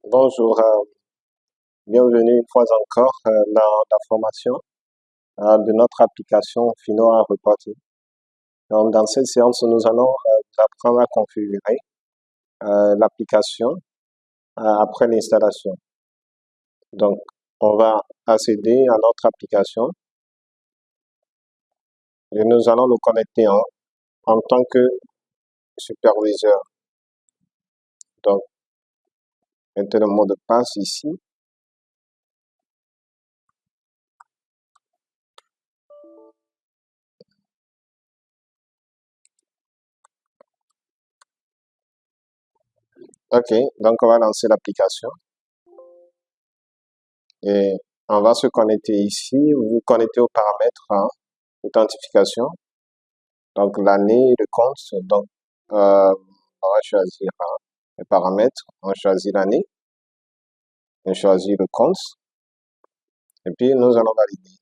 Bonjour, bienvenue une fois encore dans la formation de notre application Fino Reporting. Donc, dans cette séance, nous allons vous apprendre à configurer l'application après l'installation. Donc, on va accéder à notre application et nous allons nous connecter en tant que superviseur. Donc, mettez le mot de passe ici. OK, donc on va lancer l'application et on va se connecter ici. Vous vous connectez aux paramètres authentification. Donc, l'année, le compte. Donc, on va choisir les paramètres. On choisit l'année. On choisit le compte. Et puis, nous allons valider.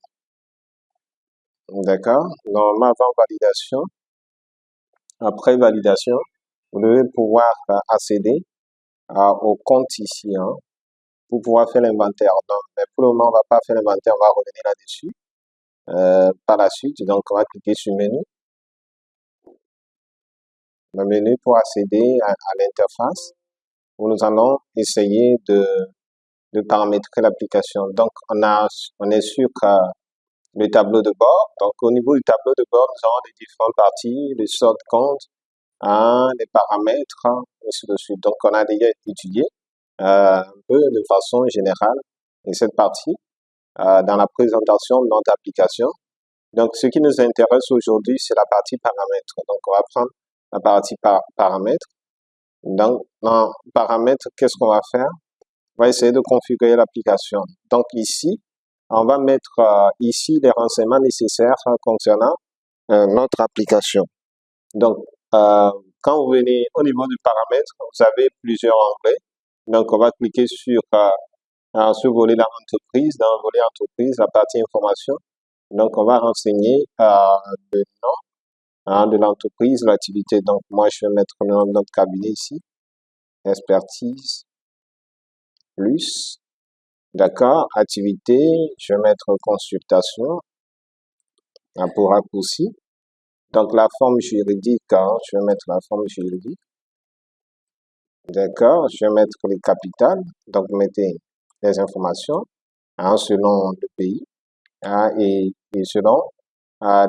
D'accord? Normalement, avant validation, après validation, vous devez pouvoir accéder au compte ici, pour pouvoir faire l'inventaire. Donc, mais pour le moment, on va pas faire l'inventaire, on va revenir là-dessus. Par la suite, donc, on va cliquer sur menu. Le menu pour accéder à l'interface, où nous allons essayer de paramétrer l'application. Donc, on est sur le tableau de bord. Donc, au niveau du tableau de bord, nous avons les différentes parties, le sort de compte, les paramètres, ainsi de suite. Donc, on a déjà étudié un peu de façon générale et cette partie dans la présentation de notre application. Donc, ce qui nous intéresse aujourd'hui, c'est la partie paramètres. Donc, on va prendre la partie paramètres. Donc, dans paramètres, qu'est-ce qu'on va faire? On va essayer de configurer l'application. Donc ici, on va mettre ici les renseignements nécessaires concernant notre application. Donc, quand vous venez au niveau du paramètre, vous avez plusieurs onglets. Donc, on va cliquer sur ce volet de l'entreprise, dans le volet entreprise, la partie information. Donc, on va renseigner le nom de l'entreprise, l'activité. Donc, moi, je vais mettre le nom de notre cabinet ici, expertise plus. D'accord, activité, je vais mettre consultation pour raccourci. Donc la forme juridique, je vais mettre la forme juridique. D'accord, je vais mettre les capitales. Donc mettez les informations selon le pays et selon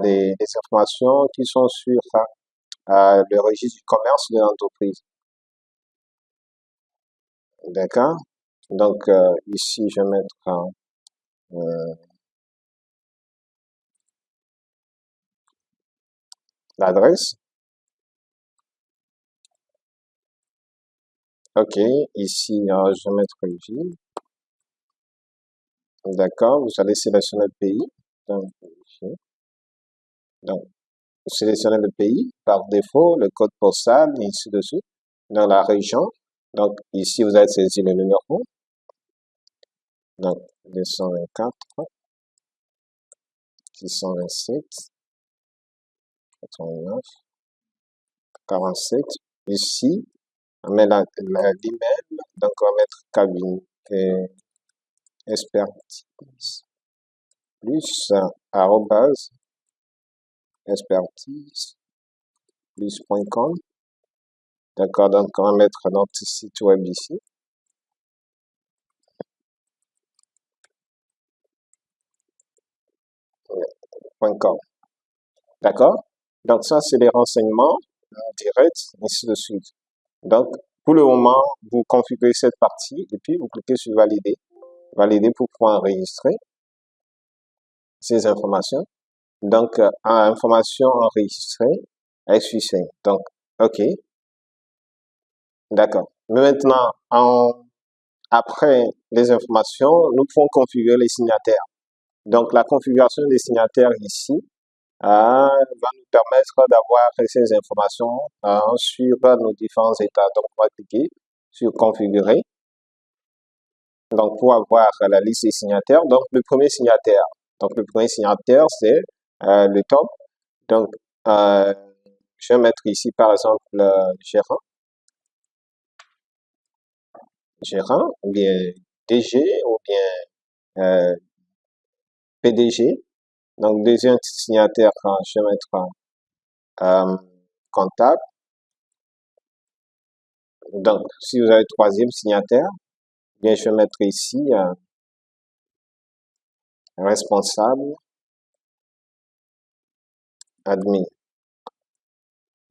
les informations qui sont sur le registre du commerce de l'entreprise. D'accord, donc ici je vais mettre l'adresse. OK, ici, je vais mettre une ville. D'accord, vous allez sélectionner le pays. Donc, vous sélectionnez le pays par défaut, le code postal, et ainsi de suite. Dans la région, donc ici, vous allez saisir le numéro. Donc, 224, 627, 89, 47. Ici, on met l'email, donc on va mettre cabinet expertise plus arrobase expertise plus.com. D'accord, donc on va mettre notre site web ici. .com. D'accord? Donc ça, c'est les renseignements directs, ainsi de suite. Donc, pour le moment, vous configurez cette partie et puis vous cliquez sur valider. Valider pour pouvoir enregistrer ces informations. Donc, information enregistrée avec succès. Donc, OK. D'accord. Mais maintenant, après les informations, nous pouvons configurer les signataires. Donc, la configuration des signataires ici va nous permettre d'avoir ces informations sur nos différents états. Donc, on va cliquer sur configurer. Donc, pour avoir la liste des signataires. Donc, le premier signataire. Donc, le premier signataire, c'est le top. Donc, je vais mettre ici, par exemple, le gérant. gérant, ou bien DG, ou bien PDG. Donc, deuxième signataire, je vais mettre euh, comptable. Donc, si vous avez troisième signataire, bien, je vais mettre ici responsable, admin.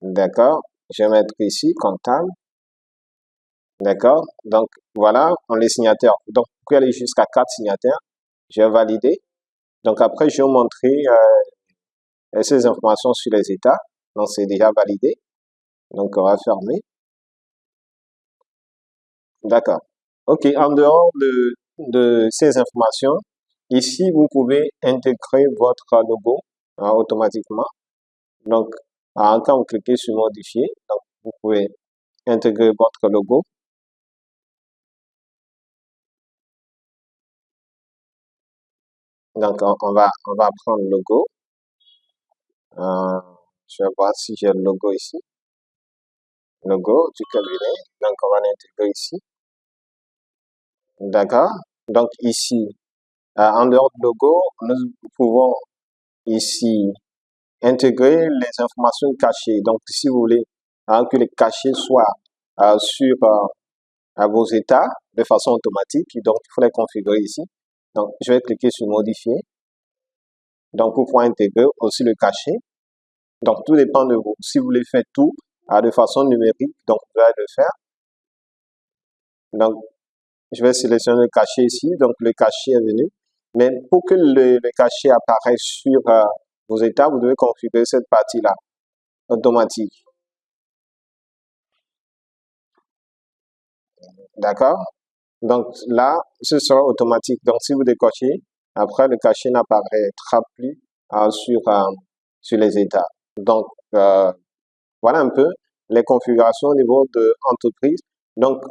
D'accord? Je vais mettre ici comptable. D'accord? Donc, voilà, on les signataires. Donc, vous pouvez aller jusqu'à 4 signataires. Je vais valider. Donc, après, je vais vous montrer ces informations sur les états. Donc, c'est déjà validé. Donc, on va fermer. D'accord. OK, en dehors de ces informations, ici, vous pouvez intégrer votre logo automatiquement. Donc, quand vous cliquez sur modifier, donc, vous pouvez intégrer votre logo. Donc, on va prendre le logo. Je vais voir si j'ai le logo ici. Logo du cabinet. Donc, on va l'intégrer ici. D'accord. Donc, ici, en dehors du logo, nous pouvons ici intégrer les informations cachées. Donc, si vous voulez que les cachés soient sur vos états de façon automatique, donc il faut les configurer ici. Donc, je vais cliquer sur modifier. Donc, pour pouvoir intégrer aussi le cachet. Donc, tout dépend de vous. Si vous voulez faire tout de façon numérique, donc vous allez le faire. Donc, je vais sélectionner le cachet ici. Donc, le cachet est venu. Mais pour que le cachet apparaisse sur vos états, vous devez configurer cette partie-là, automatique. D'accord? Donc, là, ce sera automatique. Donc, si vous décochez, après, le cachet n'apparaîtra plus sur les états. Donc, voilà un peu les configurations au niveau de l'entreprise. Donc,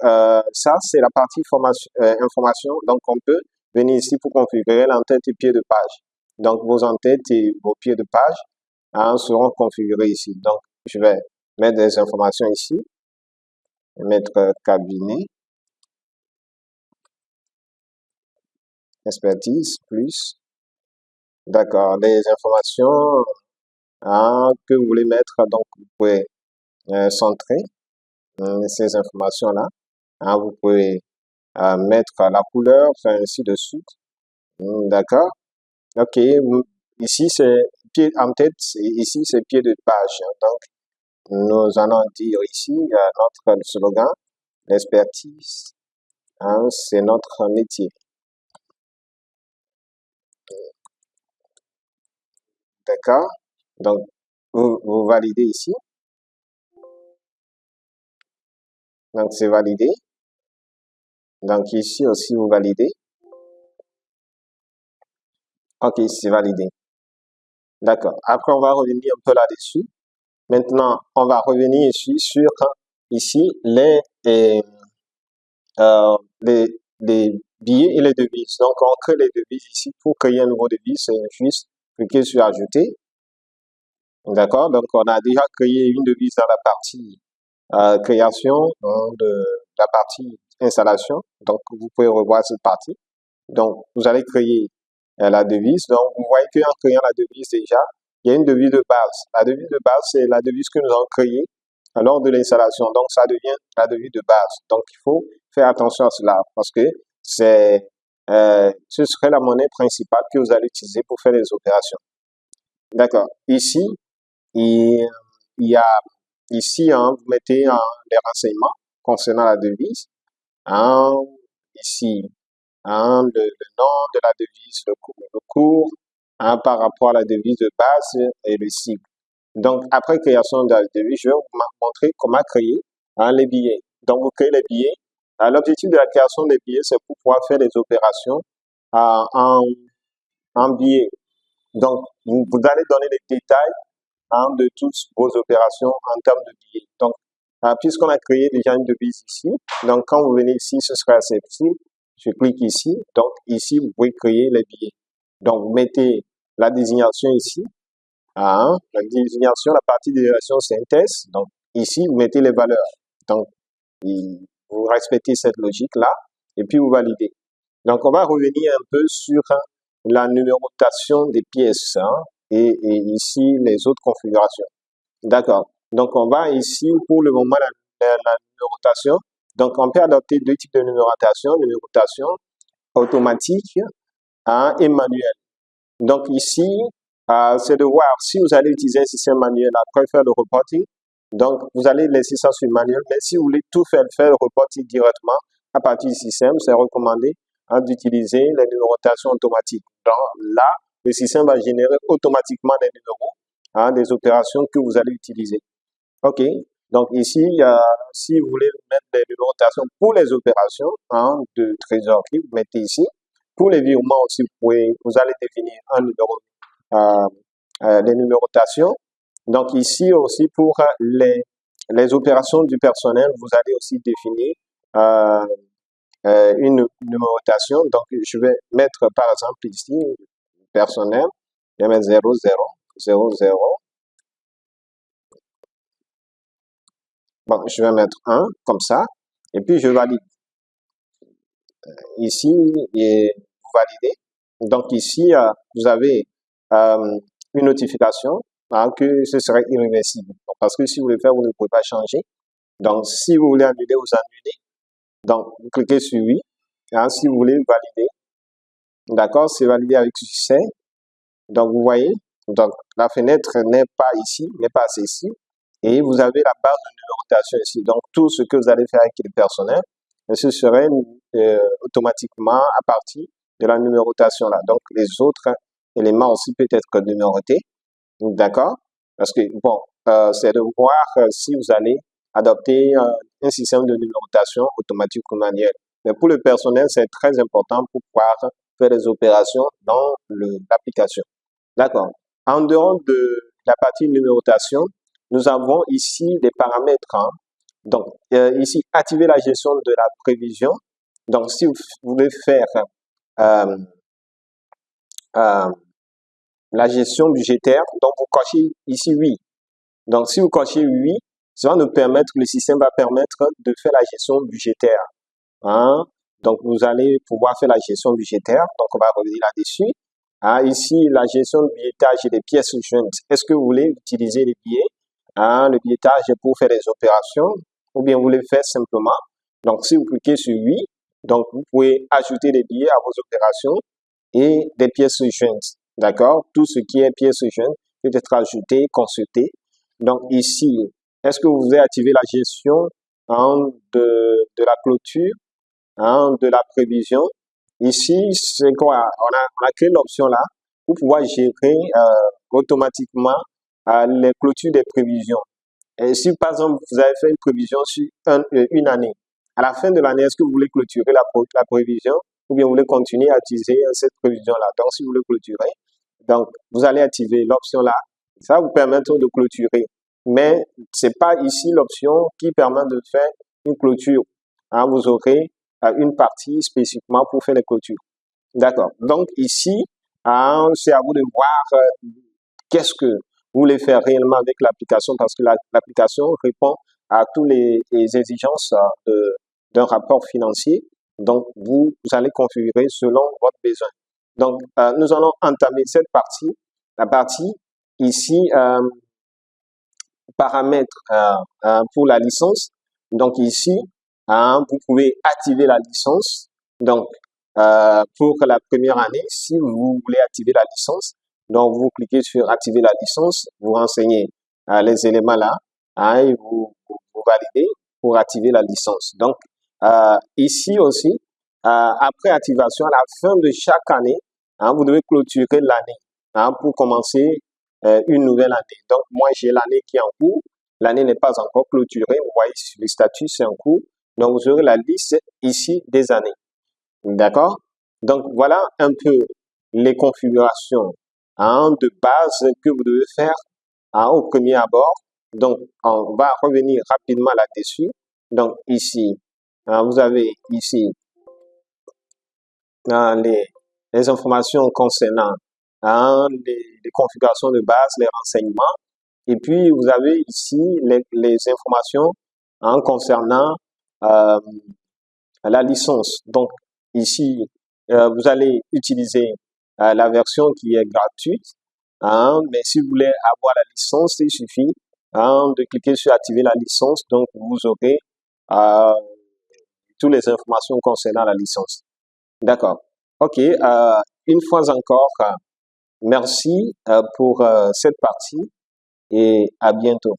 ça, c'est la partie information. Donc, on peut venir ici pour configurer l'entête et pied de page. Donc, vos entêtes et vos pieds de page seront configurés ici. Donc, je vais mettre des informations ici. Mettre cabinet, expertise, plus. D'accord, des informations que vous voulez mettre. Donc, vous pouvez centrer ces informations-là. Vous pouvez mettre la couleur, ainsi de suite. D'accord. OK. Ici, c'est pied en tête. Ici, c'est pied de page. Donc, nous allons dire ici notre slogan, l'expertise. C'est notre métier. D'accord. Donc, vous validez ici. Donc, c'est validé. Donc, ici aussi, vous validez. OK, c'est validé. D'accord. Après, on va revenir un peu là-dessus. Maintenant, on va revenir ici sur ici les billets et les devises. Donc, on crée les devises ici. Pour créer un nouveau devise, c'est juste cliquer sur ajouter. D'accord. Donc, on a déjà créé une devise dans la partie création, de la partie installation. Donc, vous pouvez revoir cette partie. Donc, vous allez créer la devise. Donc, vous voyez qu'en créant la devise déjà, il y a une devise de base. La devise de base, c'est la devise que nous avons créée lors de l'installation. Donc, ça devient la devise de base. Donc, il faut faire attention à cela parce que ce serait la monnaie principale que vous allez utiliser pour faire les opérations. D'accord. Ici, il y a ici, vous mettez les renseignements concernant la devise. Ici, le nom de la devise, le cours par rapport à la devise de base et le cycle. Donc, après création de la devise, je vais vous montrer comment créer les billets. Donc, vous créez les billets. L'objectif de la création des billets, c'est pour pouvoir faire des opérations en billets. Donc, vous allez donner les détails de toutes vos opérations en termes de billets. Donc, puisqu'on a créé déjà une devise ici, donc quand vous venez ici, ce sera assez simple. Je clique ici. Donc, ici, vous pouvez créer les billets. Donc, vous mettez la désignation ici. La désignation, la partie désignation synthèse. Donc, ici, vous mettez les valeurs. Donc, vous respectez cette logique-là et puis vous validez. Donc, on va revenir un peu sur la numérotation des pièces et ici les autres configurations. D'accord. Donc, on va ici pour le moment la numérotation. Donc, on peut adopter deux types de numérotation automatique et manuelle. Donc, ici, c'est de voir si vous allez utiliser un système manuel après faire le reporting. Donc, vous allez laisser ça sur manuel, mais si vous voulez tout faire le reporting directement à partir du système, c'est recommandé d'utiliser les numérotations automatiques. Donc, là, le système va générer automatiquement des numéros des opérations que vous allez utiliser. OK. Donc, ici, si vous voulez mettre des numérotations pour les opérations de trésorerie, vous mettez ici. Pour les virements aussi, vous allez définir un numéro, les numérotations. Donc, ici aussi, pour les opérations du personnel, vous allez aussi définir une numérotation. Donc, je vais mettre, par exemple, ici, personnel, je vais mettre 00, 00. Bon, je vais mettre 1, comme ça, et puis je valide. Ici, et vous validez. Donc, ici, vous avez une notification que ce serait irréversible. Parce que si vous voulez faire, vous ne pouvez pas changer. Donc, si vous voulez annuler, vous annulez. Donc, vous cliquez sur oui. Si vous voulez valider, d'accord, c'est validé avec succès. Donc, vous voyez, donc la fenêtre n'est pas ici, n'est pas ici. Et vous avez la barre de numérotation ici. Donc, tout ce que vous allez faire avec le personnel, ce serait automatiquement à partir de la numérotation là. Donc, les autres éléments aussi peut être numérotés. D'accord? Parce que, bon, c'est de voir si vous allez adopter un système de numérotation automatique ou manuel. Mais pour le personnel, c'est très important pour pouvoir faire des opérations dans l'application. D'accord? En dehors de la partie numérotation, nous avons ici des paramètres. Donc, ici, activer la gestion de la prévision. Donc, si vous voulez faire la gestion budgétaire, donc vous cochez ici oui. Donc, si vous cochez oui, ça va nous permettre, le système va permettre de faire la gestion budgétaire. Donc, vous allez pouvoir faire la gestion budgétaire. Donc, on va revenir là-dessus. Ici, la gestion de billettage et des pièces jointes. Est-ce que vous voulez utiliser les billets? Le billettage est pour faire des opérations ou bien vous voulez faire simplement. Donc, si vous cliquez sur oui, donc vous pouvez ajouter des billets à vos opérations et des pièces jointes. D'accord? Tout ce qui est pièces jointes peut être ajouté, consulté. Donc, ici, est-ce que vous voulez activer la gestion de la clôture, de la prévision? Ici, c'est quoi? On a créé l'option là pour pouvoir gérer automatiquement les clôtures des prévisions. Et si par exemple vous avez fait une prévision sur une année, à la fin de l'année, est-ce que vous voulez clôturer la prévision ou bien vous voulez continuer à utiliser cette prévision-là? Donc, si vous voulez clôturer, donc vous allez activer l'option là. Ça va vous permettre de clôturer. Mais c'est pas ici l'option qui permet de faire une clôture. Vous aurez une partie spécifiquement pour faire les clôtures. D'accord. Donc ici, c'est à vous de voir qu'est-ce que vous voulez faire réellement avec l'application parce que l'application répond à toutes les exigences d'un rapport financier. Donc, vous allez configurer selon votre besoin. Donc, nous allons entamer cette partie. La partie ici, paramètres pour la licence. Donc, ici, vous pouvez activer la licence. Donc, pour la première année, si vous voulez activer la licence, donc vous cliquez sur activer la licence, vous renseignez les éléments là et vous validez pour activer la licence. Donc, ici aussi, après activation, à la fin de chaque année, vous devez clôturer l'année pour commencer une nouvelle année. Donc, moi, j'ai l'année qui est en cours. L'année n'est pas encore clôturée. Vous voyez sur le statut, c'est en cours. Donc, vous aurez la liste ici des années. D'accord? Donc, voilà un peu les configurations de base que vous devez faire au premier abord. Donc, on va revenir rapidement là-dessus. Donc, ici, vous avez ici les informations concernant les configurations de base, les renseignements. Et puis, vous avez ici les informations concernant la licence. Donc, ici, vous allez utiliser la version qui est gratuite, hein, mais si vous voulez avoir la licence, il suffit hein, de cliquer sur activer la licence. Donc, vous aurez euh, toutes les informations concernant la licence. D'accord. OK. Une fois encore, merci pour cette partie et à bientôt.